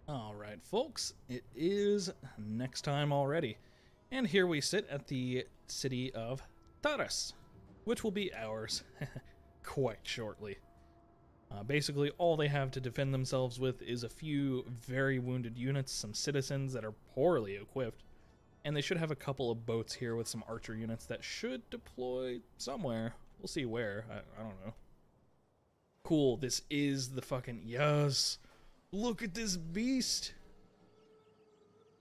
Alright, folks, it is next time already. And here we sit at the city of Taras, which will be ours quite shortly. Basically, all they have to defend themselves with is a few very wounded units, some citizens that are poorly equipped, and they should have a couple of boats here with some archer units that should deploy somewhere. We'll see where. I don't know. Cool, this is the fucking... Yes! Look at this beast!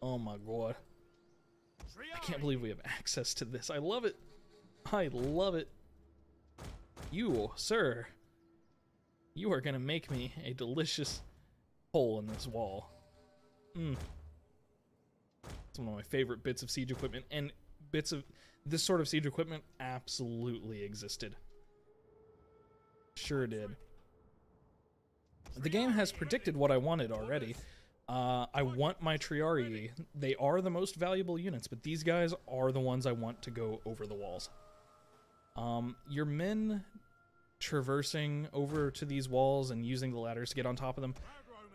Oh my god. I can't believe we have access to this. I love it. I love it. You, sir. You are gonna make me a delicious hole in this wall. It's one of my favorite bits of siege equipment, and bits of this sort of siege equipment absolutely existed. Sure did. The game has predicted what I wanted already. I want my Triarii. They are the most valuable units, but these guys are the ones I want to go over the walls. Your men traversing over to these walls and using the ladders to get on top of them,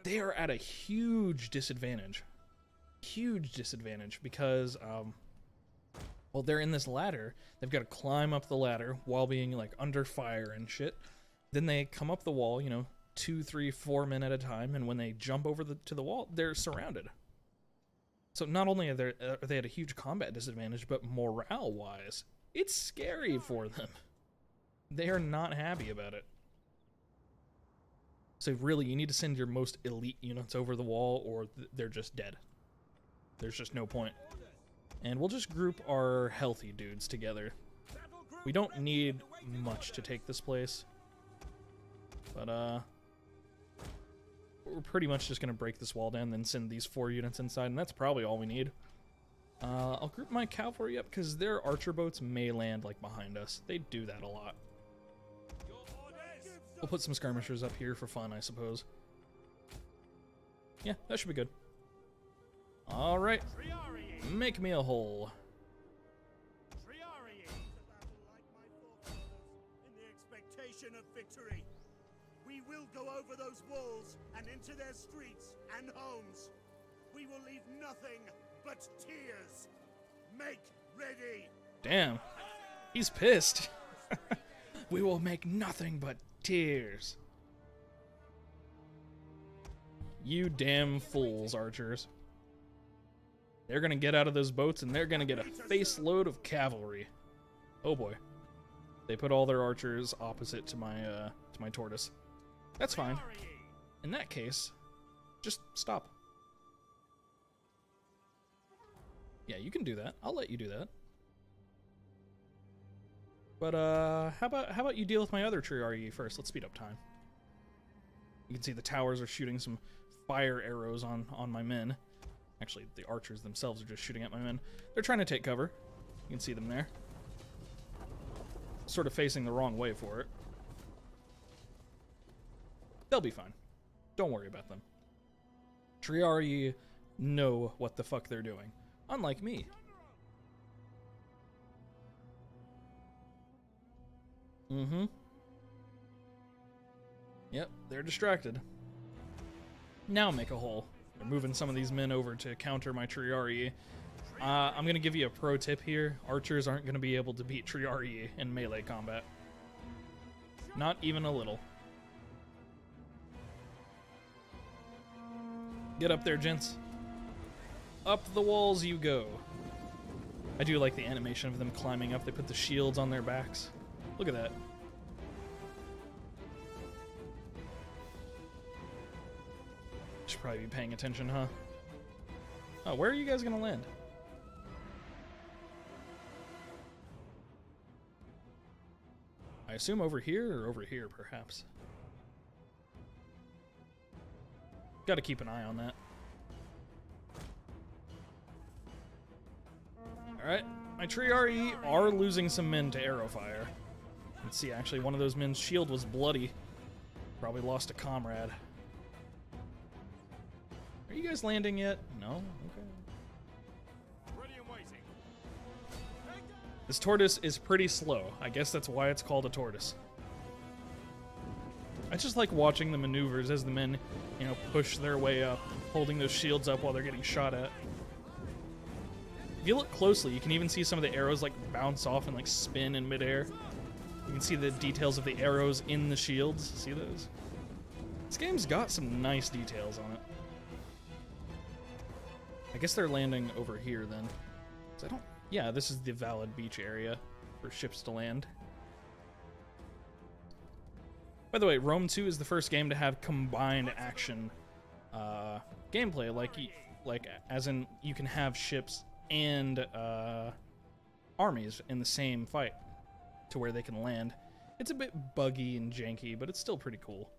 they are at a huge disadvantage. Huge disadvantage because, well, they're in this ladder. They've got to climb up the ladder while being, like, under fire and shit. Then they come up the wall, you know, 2, 3, 4 men at a time, and when they jump over to the wall, they're surrounded. So not only are they at a huge combat disadvantage, but morale-wise, it's scary for them. They are not happy about it. So really, you need to send your most elite units over the wall, or they're just dead. There's just no point. And we'll just group our healthy dudes together. We don't need much to take this place. But, we're pretty much just going to break this wall down, then send these 4 units inside, and that's probably all we need. I'll group my cavalry up, because their archer boats may land, like, behind us. They do that a lot. We'll put some skirmishers up here for fun, I suppose. Yeah, that should be good. Alright. Make me a hole. We will go over those walls and into their streets and homes. We will leave nothing but tears. Make ready. Damn. He's pissed. We will make nothing but tears. You damn fools, archers. They're gonna get out of those boats and they're gonna get a face load of cavalry. Oh boy. They put all their archers opposite to my tortoise. That's fine. In that case, just stop. Yeah, you can do that. I'll let you do that. But how about you deal with my other Triarii first? Let's speed up time. You can see the towers are shooting some fire arrows on my men. Actually, the archers themselves are just shooting at my men. They're trying to take cover. You can see them there. Sort of facing the wrong way for it. They'll be fine. Don't worry about them. Triarii know what the fuck they're doing. Unlike me. Mm-hmm. Yep, they're distracted. Now make a hole. They're moving some of these men over to counter my Triarii. I'm going to give you a pro tip here. Archers aren't going to be able to beat Triarii in melee combat. Not even a little. Get up there, gents. Up the walls you go. I do like the animation of them climbing up. They put the shields on their backs. Look at that. Should probably be paying attention, huh? Oh, where are you guys gonna land? I assume over here or over here, perhaps. Gotta keep an eye on that. Alright, my Triarii are losing some men to arrow fire. Let's see, actually, one of those men's shield was bloody. Probably lost a comrade. Are you guys landing yet? No? Okay. Ready and waiting. This tortoise is pretty slow. I guess that's why it's called a tortoise. I just like watching the maneuvers as the men, you know, push their way up, holding those shields up while they're getting shot at. If you look closely, you can even see some of the arrows like bounce off and like spin in midair. You can see the details of the arrows in the shields. See those? This game's got some nice details on it. I guess they're landing over here then. I don't. Yeah, this is the valid beach area for ships to land. By the way, Rome 2 is the first game to have combined action gameplay, like as in you can have ships and armies in the same fight to where they can land. It's a bit buggy and janky, but it's still pretty cool.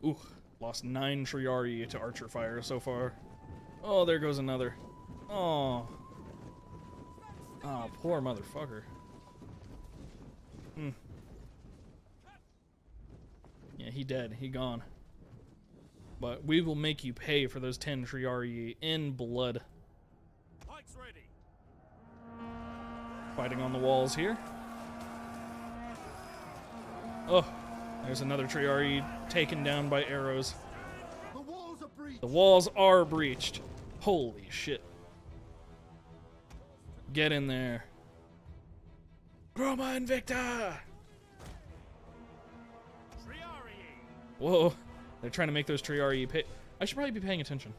Ooh, lost 9 Triarii to archer fire so far. Oh, there goes another. Oh. Oh, poor motherfucker. Hmm. Yeah, he dead. He gone. But we will make you pay for those 10 Triarii in blood. Pikes ready. Fighting on the walls here. Oh, there's another Triarii taken down by arrows. The walls are breached. The walls are breached. Holy shit. Get in there. Roma Invicta! Whoa, they're trying to make those Triarii pay. I should probably be paying attention.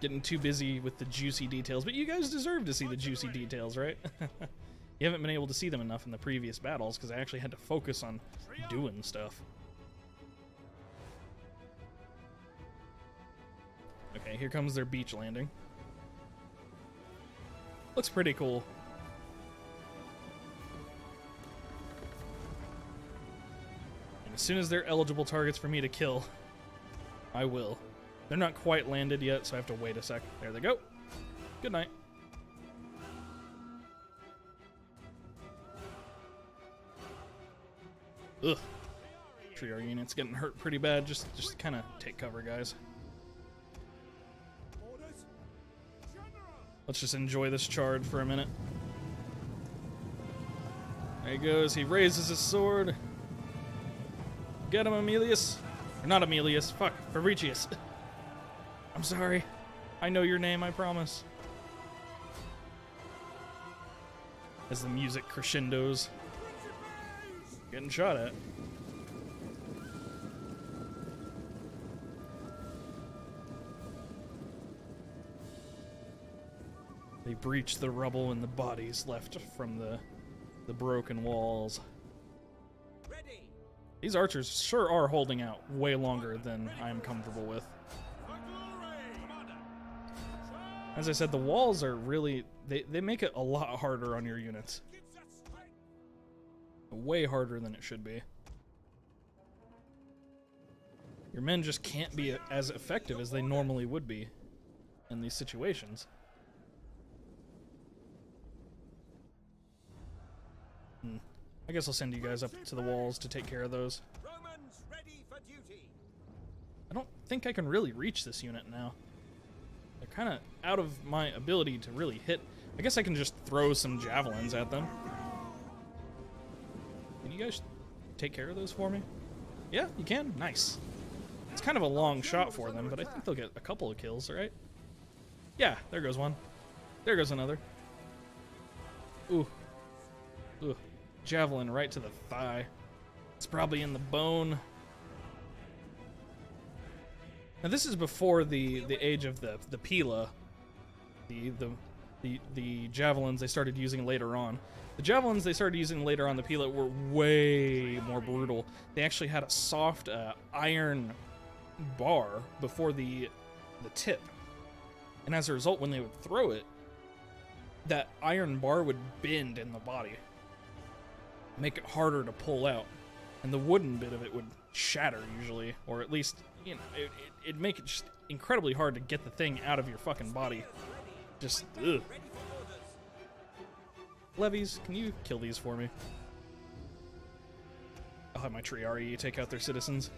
Getting too busy with the juicy details, but you guys deserve to see the juicy details, right? You haven't been able to see them enough in the previous battles because I actually had to focus on doing stuff. Okay, here comes their beach landing. Looks pretty cool. And as soon as they're eligible targets for me to kill, I will. They're not quite landed yet, so I have to wait a sec. There they go. Good night. Ugh. Triarii units getting hurt pretty bad. Just kind of take cover, guys. Let's just enjoy this charge for a minute. There he goes. He raises his sword. Get him, Aemilius. Or not Aemilius. Fuck. Fabricius. I'm sorry. I know your name, I promise. As the music crescendos. Getting shot at. They breach the rubble and the bodies left from the broken walls. Ready. These archers sure are holding out way longer than I'm comfortable with. As I said, the walls are really... They make it a lot harder on your units. Way harder than it should be. Your men just can't be as effective as they normally would be in these situations. I guess I'll send you guys up to the walls to take care of those. Romans ready for duty. I don't think I can really reach this unit now. They're kind of out of my ability to really hit. I guess I can just throw some javelins at them. Can you guys take care of those for me? Yeah, you can? Nice. It's kind of a long shot for them, but I think they'll get a couple of kills, right? Yeah, there goes one. There goes another. Ooh. Ooh. Javelin right to the thigh. It's probably in the bone. Now this is before the age of the Pila. The javelins they started using later on. The javelins they started using later on the Pila were way more brutal. They actually had a soft iron bar before the tip. And as a result, when they would throw it, that iron bar would bend in the body. Make it harder to pull out. And the wooden bit of it would shatter usually. Or at least, you know, it'd make it just incredibly hard to get the thing out of your fucking body. Just, ugh. Levies, can you kill these for me? I'll have my Triarii take out their citizens.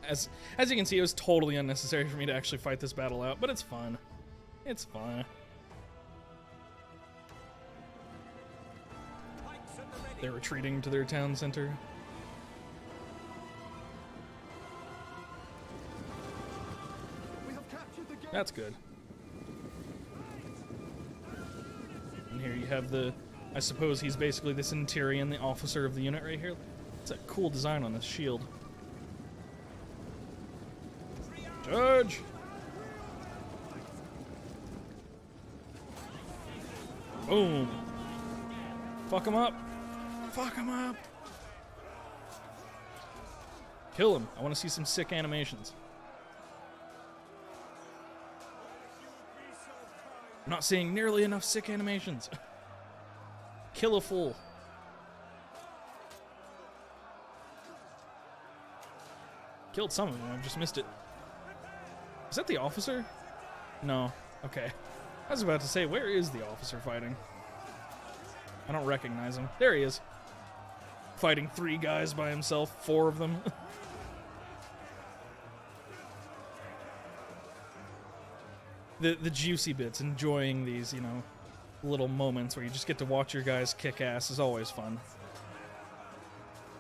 As you can see, it was totally unnecessary for me to actually fight this battle out, but it's fun. It's fun. They're retreating to their town center. That's good. And here you have the, I suppose he's basically the Centurion, the officer of the unit right here. It's a cool design on this shield. Charge! Boom! Fuck him up! Fuck him up! Kill him. I want to see some sick animations. I'm not seeing nearly enough sick animations. Kill a fool. Killed some of them, I've just missed it. Is that the officer? No. Okay. I was about to say, where is the officer fighting? I don't recognize him. There he is. Fighting 3 guys by himself, 4 of them. The juicy bits, enjoying these, you know, little moments where you just get to watch your guys kick ass is always fun.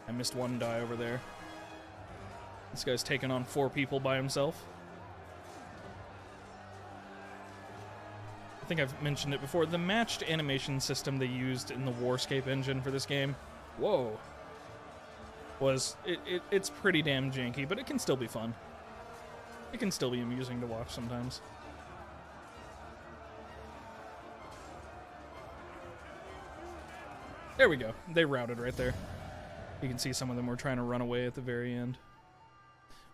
I missed one die over there. This guy's taking on 4 people by himself. I think I've mentioned it before. The matched animation system they used in the Warscape engine for this game, whoa, it's pretty damn janky, but it can still be fun. It can still be amusing to watch sometimes. There we go. They routed right there. You can see some of them were trying to run away at the very end.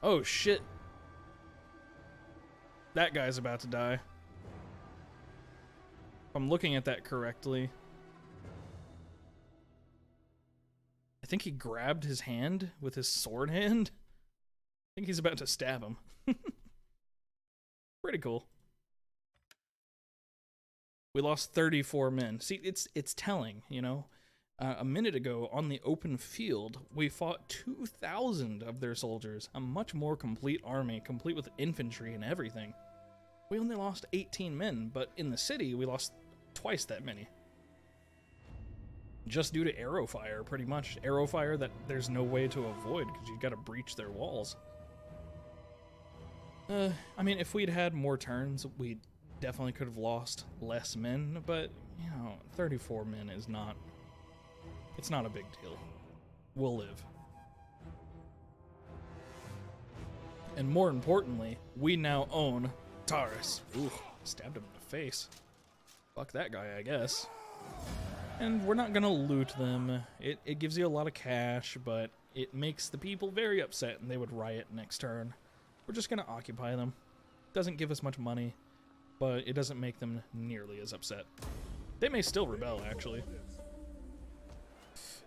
Oh, shit. That guy's about to die. If I'm looking at that correctly, I think he grabbed his hand with his sword hand. I think he's about to stab him. Pretty cool. We lost 34 men. See, it's telling, you know. A minute ago, on the open field, we fought 2,000 of their soldiers. A much more complete army, complete with infantry and everything. We only lost 18 men, but in the city, we lost twice that many. Just due to arrow fire, pretty much. Arrow fire that there's no way to avoid, because you've got to breach their walls. I mean, if we'd had more turns, we definitely could have lost less men, but, you know, 34 men is not... It's not a big deal. We'll live. And more importantly, we now own Taurus. Ooh, stabbed him in the face. Fuck that guy, I guess. And we're not gonna loot them. It gives you a lot of cash, but it makes the people very upset and they would riot next turn. We're just gonna occupy them. Doesn't give us much money, but it doesn't make them nearly as upset. They may still rebel, actually.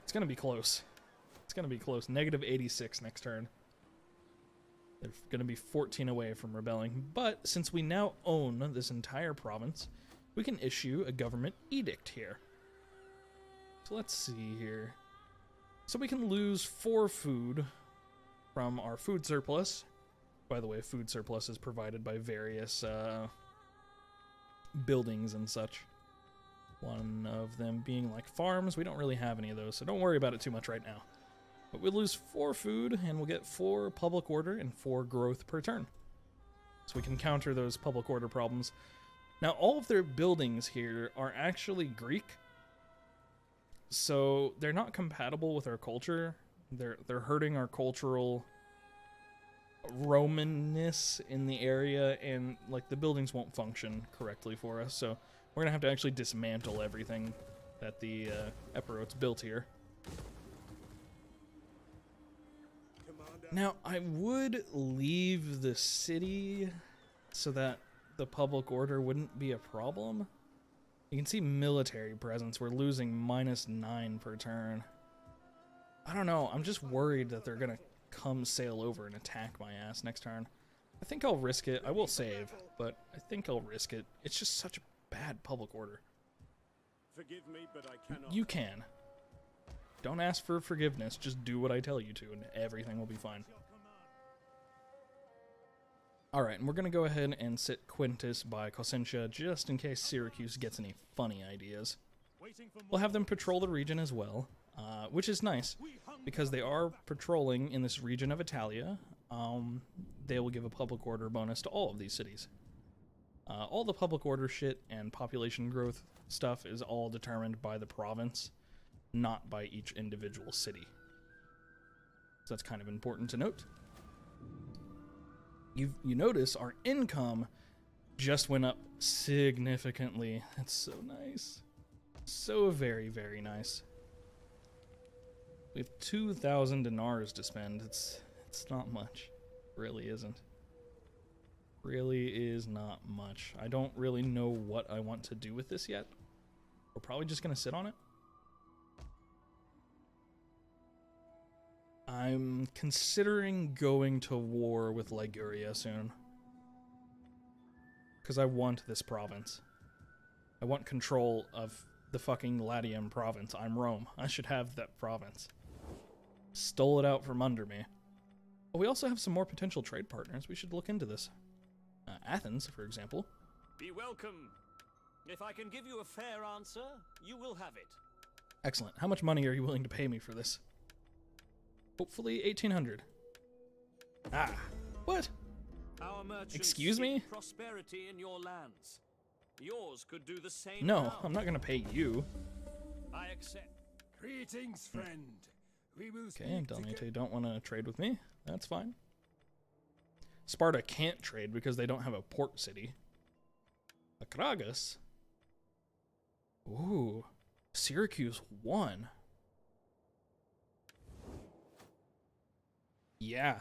It's gonna be close. It's gonna be close. Negative 86 next turn. They're gonna be 14 away from rebelling. But since we now own this entire province, we can issue a government edict here. So let's see here. So we can lose 4 food from our food surplus. By the way, food surplus is provided by various buildings and such. One of them being like farms. We don't really have any of those, so don't worry about it too much right now. But we'll lose 4 food, and we'll get 4 public order and 4 growth per turn. So we can counter those public order problems. Now, all of their buildings here are actually Greek, so they're not compatible with our culture. They're hurting our cultural Romanness in the area, and like the buildings won't function correctly for us, so we're gonna have to actually dismantle everything that the Epirotes built here. Now, I would leave the city so that the public order wouldn't be a problem. You can see military presence. We're losing -9 per turn. I don't know. I'm just worried that they're gonna come sail over and attack my ass next turn. I think I'll risk it. I will save, but I think I'll risk it. It's just such a bad public order. Forgive me, but I cannot. You can. Don't ask for forgiveness. Just do what I tell you to, and everything will be fine. Alright, and we're going to go ahead and sit Quintus by Cosentia, just in case Syracuse gets any funny ideas. We'll have them patrol the region as well, which is nice, because they are patrolling in this region of Italia. They will give a public order bonus to all of these cities. All the public order shit and population growth stuff is all determined by the province, not by each individual city. So that's kind of important to note. You notice our income just went up significantly. That's so nice. So very, very nice. We have 2,000 dinars to spend. It's not much. Really isn't. Really is not much. I don't really know what I want to do with this yet. We're probably just gonna sit on it. I'm considering going to war with Liguria soon. Because I want this province. I want control of the fucking Latium province. I'm Rome. I should have that province. Stole it out from under me. But we also have some more potential trade partners. We should look into this. Athens, for example. Be welcome. If I can give you a fair answer, you will have it. Excellent. How much money are you willing to pay me for this? Hopefully 1,800. Ah, what? Our merchants Excuse me? seek prosperity in your lands. Yours could do the same. No, now. I'm not gonna pay you. I accept. Greetings, friend. We will Okay, speak Dalmate together. don't want to trade with me. That's fine. Sparta can't trade because they don't have a port city. Akragas? Ooh, Syracuse won. Yeah,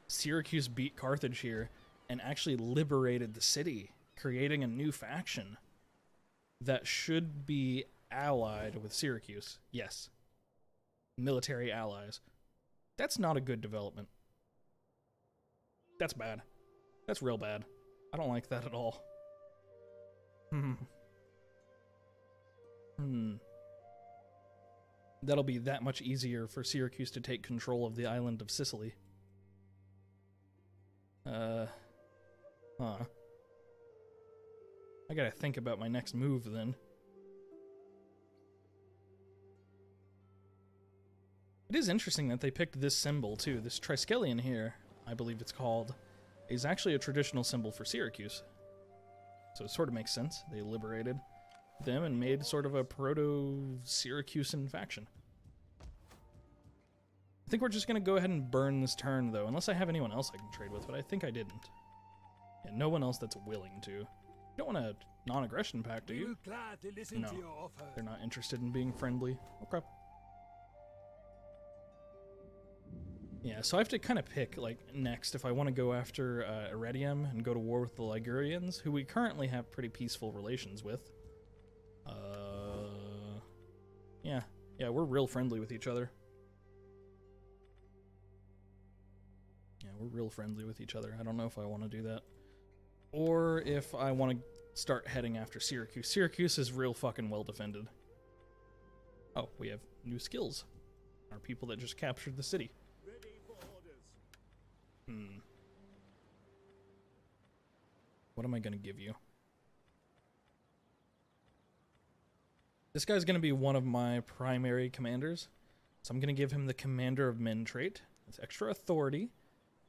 Syracuse beat Carthage here and actually liberated the city, creating a new faction that should be allied with Syracuse. Yes. Military allies. That's not a good development. That's bad. That's real bad. I don't like that at all. That'll be that much easier for Syracuse to take control of the island of Sicily. I gotta think about my next move then. It is interesting that they picked this symbol too. This Triskelion here, I believe it's called, is actually a traditional symbol for Syracuse. So it sort of makes sense. They liberated them and made sort of a proto-Syracusan faction. I think we're just going to go ahead and burn this turn, though, unless I have anyone else I can trade with, but I think I didn't. Yeah, no one else that's willing to. You don't want a non-aggression pact, do We you? will gladly listen No, to your offer. they're not interested in being friendly. Okay. Yeah, so I have to kind of pick, like, next if I want to go after Iridium and go to war with the Ligurians, who we currently have pretty peaceful relations with. Yeah, we're real friendly with each other. Yeah, we're real friendly with each other. I don't know if I want to do that. Or if I want to start heading after Syracuse. Syracuse is real fucking well defended. Oh, we have new skills. Our people that just captured the city. Ready for orders. What am I going to give you? This guy's going to be one of my primary commanders. So I'm going to give him the Commander of Men trait. It's extra authority,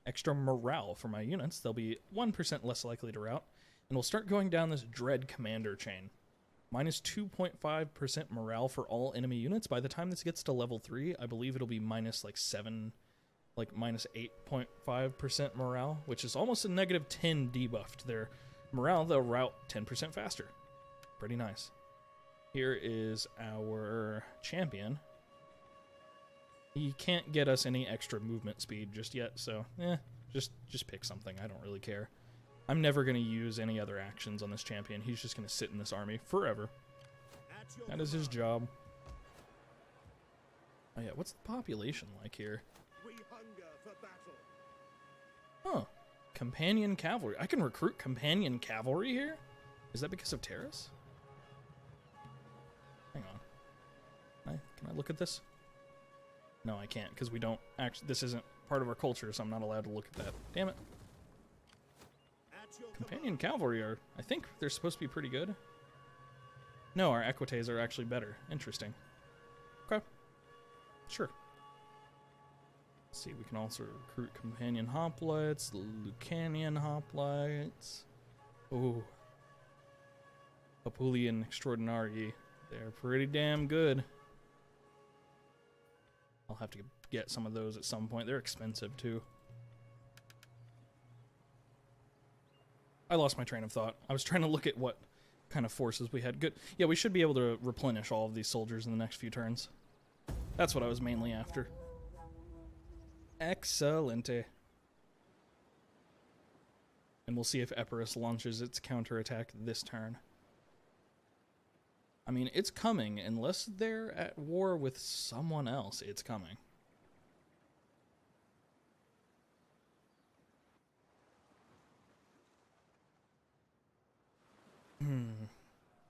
extra morale for my units. They'll be 1% less likely to rout. And we'll start going down this Dread Commander chain. Minus 2.5% morale for all enemy units. By the time this gets to level 3, I believe it'll be minus like 7, like minus 8.5% morale, which is almost a negative 10 debuff to their morale. They'll rout 10% faster. Pretty nice. Here is our champion. He can't get us any extra movement speed just yet, so just pick something. I don't really care. I'm never going to use any other actions on this champion. He's just going to sit in this army forever. At your That is his command. job. Oh yeah, what's the population like here? We hunger for battle. Huh. Companion cavalry. I can recruit companion cavalry here? Is that because of Terrace? Hang on. Can I look at this? No, I can't, because we don't actually. This isn't part of our culture, so I'm not allowed to look at that. Damn it. At your Companion cavalry are. I think they're supposed to be pretty good. No, our equites are actually better. Interesting. Okay. Sure. Let's see, we can also recruit companion hoplites, Lucanian hoplites. Ooh, Apulian Extraordinari. They're pretty damn good. I'll have to get some of those at some point. They're expensive, too. I lost my train of thought. I was trying to look at what kind of forces we had. Good. Yeah, we should be able to replenish all of these soldiers in the next few turns. That's what I was mainly after. Excelente. And we'll see if Epirus launches its counterattack this turn. I mean, it's coming. Unless they're at war with someone else, it's coming.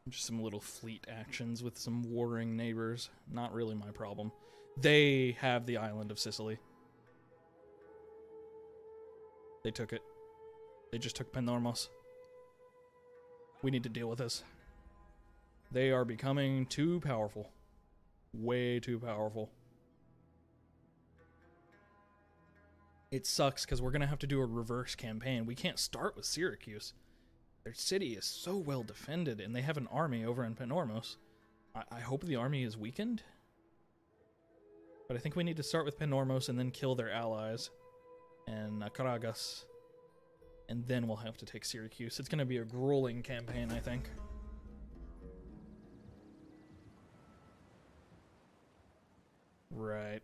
Just some little fleet actions with some warring neighbors. Not really my problem. They have the island of Sicily. They took it. They just took Panormos. We need to deal with this. They are becoming too powerful. Way too powerful. It sucks because we're going to have to do a reverse campaign. We can't start with Syracuse. Their city is so well defended, and they have an army over in Panormos. I hope the army is weakened. But I think we need to start with Panormos and then kill their allies. And Caragas. And then we'll have to take Syracuse. It's going to be a grueling campaign, I think. Right.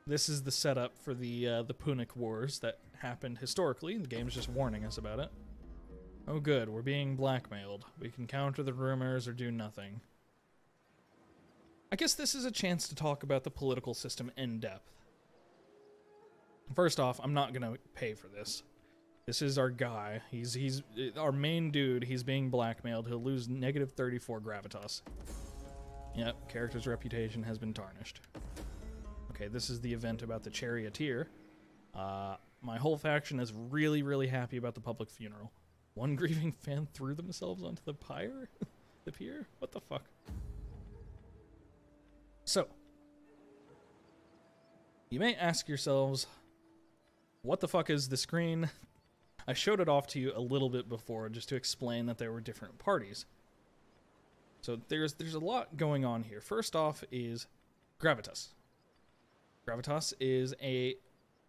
This is the setup for the Punic Wars that happened historically. The game's just warning us about it. Oh good, we're being blackmailed. We can counter the rumors or do nothing. I guess this is a chance to talk about the political system in depth. First off, I'm not gonna pay for this. This is our guy. He's our main dude. He's being blackmailed. He'll lose negative 34 gravitas. Yep, character's reputation has been tarnished. Okay, this is the event about the charioteer. My whole faction is really, really happy about the public funeral. One grieving fan threw themselves onto the pyre? The pier? What the fuck? So, you may ask yourselves, what the fuck is the screen? I showed it off to you a little bit before just to explain that there were different parties. So there's a lot going on here. First off is gravitas. Gravitas is a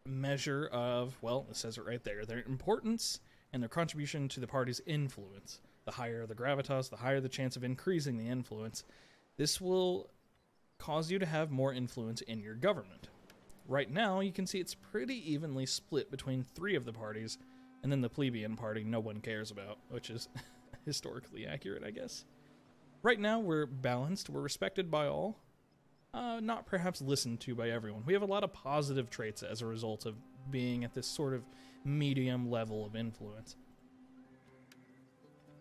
measure of, well, it says it right there, their importance and their contribution to the party's influence. The higher the gravitas, the higher the chance of increasing the influence. This will cause you to have more influence in your government. Right now, you can see it's pretty evenly split between 3 of the parties, and then the plebeian party no one cares about, which is historically accurate, I guess. Right now, we're balanced, we're respected by all, not perhaps listened to by everyone. We have a lot of positive traits as a result of being at this sort of medium level of influence.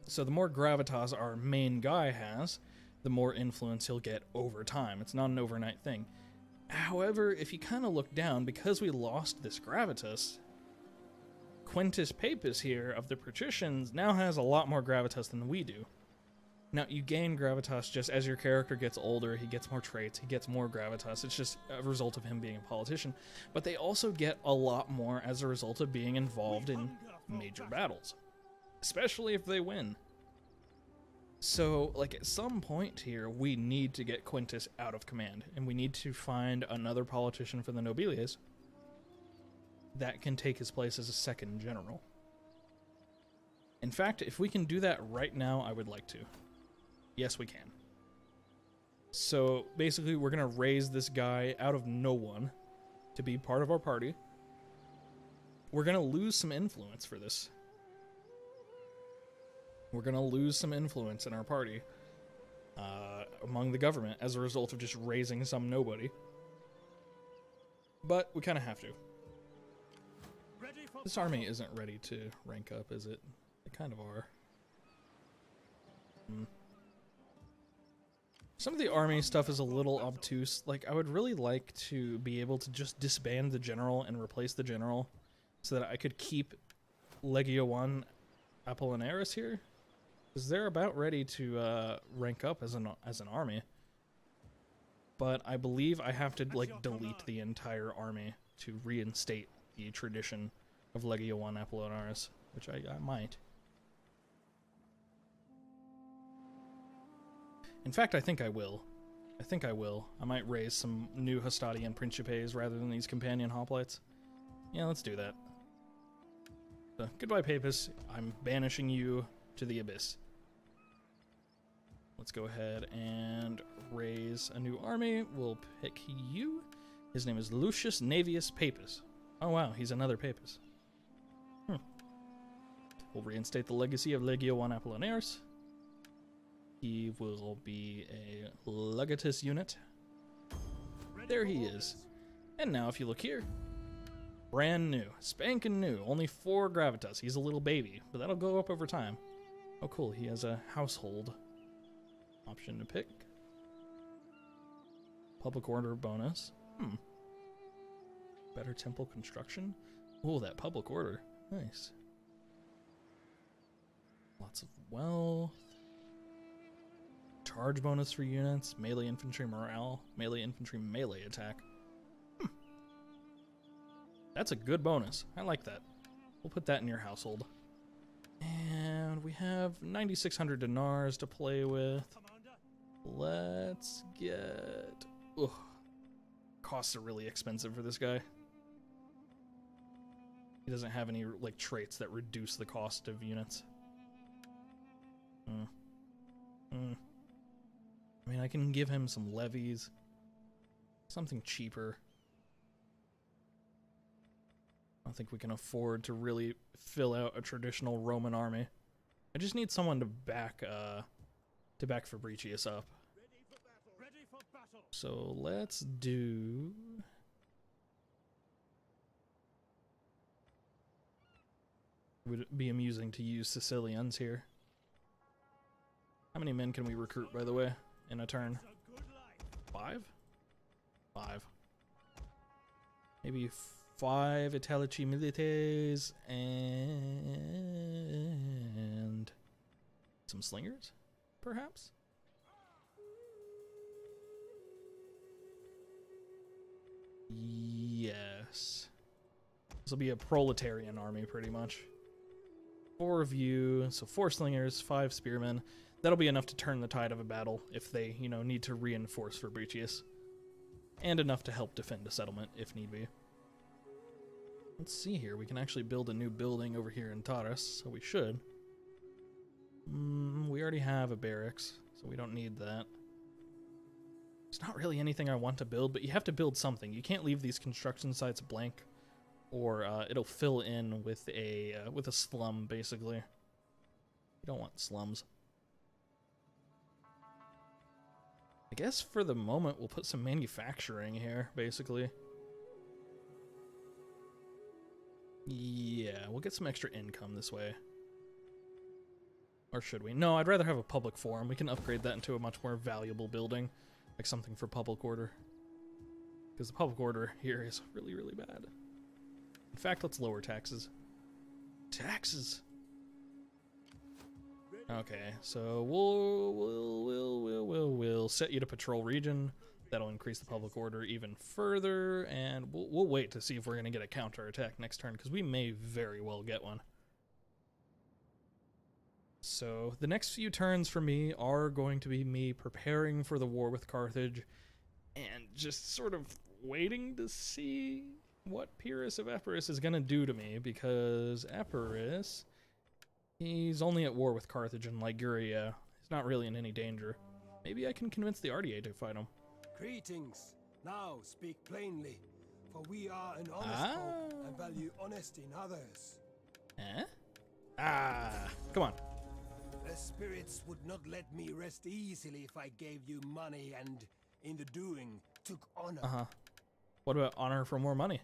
So the more gravitas our main guy has, the more influence he'll get over time. It's not an overnight thing. However, if you kind of look down, because we lost this gravitas, Quintus Papus here of the patricians now has a lot more gravitas than we do. Now, you gain gravitas just as your character gets older, he gets more traits, he gets more gravitas. It's just a result of him being a politician. But they also get a lot more as a result of being involved in major battles, especially if they win. So, like, at some point here, we need to get Quintus out of command, and we need to find another politician for the nobilies that can take his place as a second general. In fact, if we can do that right now, I would like to. Yes, we can. So, basically, we're going to raise this guy out of no one to be part of our party. We're going to lose some influence for this. We're going to lose some influence in our party among the government as a result of just raising some nobody. But we kind of have to. This army isn't ready to rank up, is it? They kind of are. Some of the army stuff is a little obtuse. Like, I would really like to be able to just disband the general and replace the general so that I could keep Legio 1 Apollinaris here. Because they're about ready to rank up as an army. But I believe I have to, like, delete the entire army to reinstate the tradition of Legio 1 Apollinaris, which I might. In fact, I think I will. I might raise some new Hastadian Principes rather than these companion hoplites. Yeah, let's do that. So, goodbye, Papus. I'm banishing you to the abyss. Let's go ahead and raise a new army. We'll pick you. His name is Lucius Navius Papus. Oh wow, he's another Papus. We'll reinstate the legacy of Legio I Apollinaris. He will be a Legatus unit. There he is. And now if you look here, brand new, spanking new, only 4 gravitas. He's a little baby, but that'll go up over time. Oh cool, he has a household option to pick. Public order bonus. Better temple construction. Oh, that public order. Nice. Lots of wealth. Charge bonus for units. Melee infantry morale. Melee infantry melee attack. That's a good bonus. I like that. We'll put that in your household. And we have 9,600 dinars to play with. Let's get... Ugh. Costs are really expensive for this guy. He doesn't have any like traits that reduce the cost of units. I mean, I can give him some levies. Something cheaper. I don't think we can afford to really fill out a traditional Roman army. I just need someone to back Fabricius up. Ready for battle. So let's do... Would it be amusing to use Sicilians here? How many men can we recruit, by the way, in a turn? 5? 5. Maybe 5 Italici Milites and some slingers, perhaps? Yes. This will be a proletarian army, pretty much. 4 of you, so 4 slingers, 5 spearmen. That'll be enough to turn the tide of a battle if they, you know, need to reinforce Fabricius. And enough to help defend a settlement if need be. Let's see here. We can actually build a new building over here in Taurus, so we should. We already have a barracks, so we don't need that. It's not really anything I want to build, but you have to build something. You can't leave these construction sites blank, or it'll fill in with a slum, basically. You don't want slums. I guess for the moment we'll put some manufacturing here, basically. Yeah, we'll get some extra income this way. Or should we? No, I'd rather have a public forum. We can upgrade that into a much more valuable building, like something for public order. Because the public order here is really, really bad. In fact, let's lower taxes. Taxes! Okay, so we'll set you to patrol region. That'll increase the public order even further, and we'll wait to see if we're going to get a counterattack next turn, because we may very well get one. So the next few turns for me are going to be me preparing for the war with Carthage, and just sort of waiting to see what Pyrrhus of Epirus is going to do to me, because Epirus... he's only at war with Carthage and Liguria. He's not really in any danger. Maybe I can convince the RDA to fight him. Greetings. Now speak plainly, for we are an honest folk and value honesty in others. Come on. The spirits would not let me rest easily if I gave you money and, in the doing, took honor. What about honor for more money?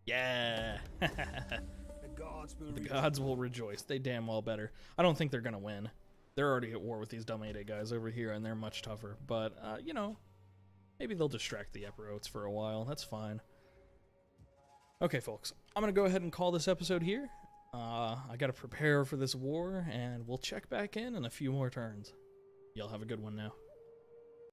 Yeah. The gods will rejoice. They damn well better. I don't think they're gonna win. They're already at war with these Dalmatian guys over here, and they're much tougher. But, you know, maybe they'll distract the Epirotes for a while. That's fine. Okay, folks. I'm gonna go ahead and call this episode here. I gotta prepare for this war, and we'll check back in a few more turns. Y'all have a good one now.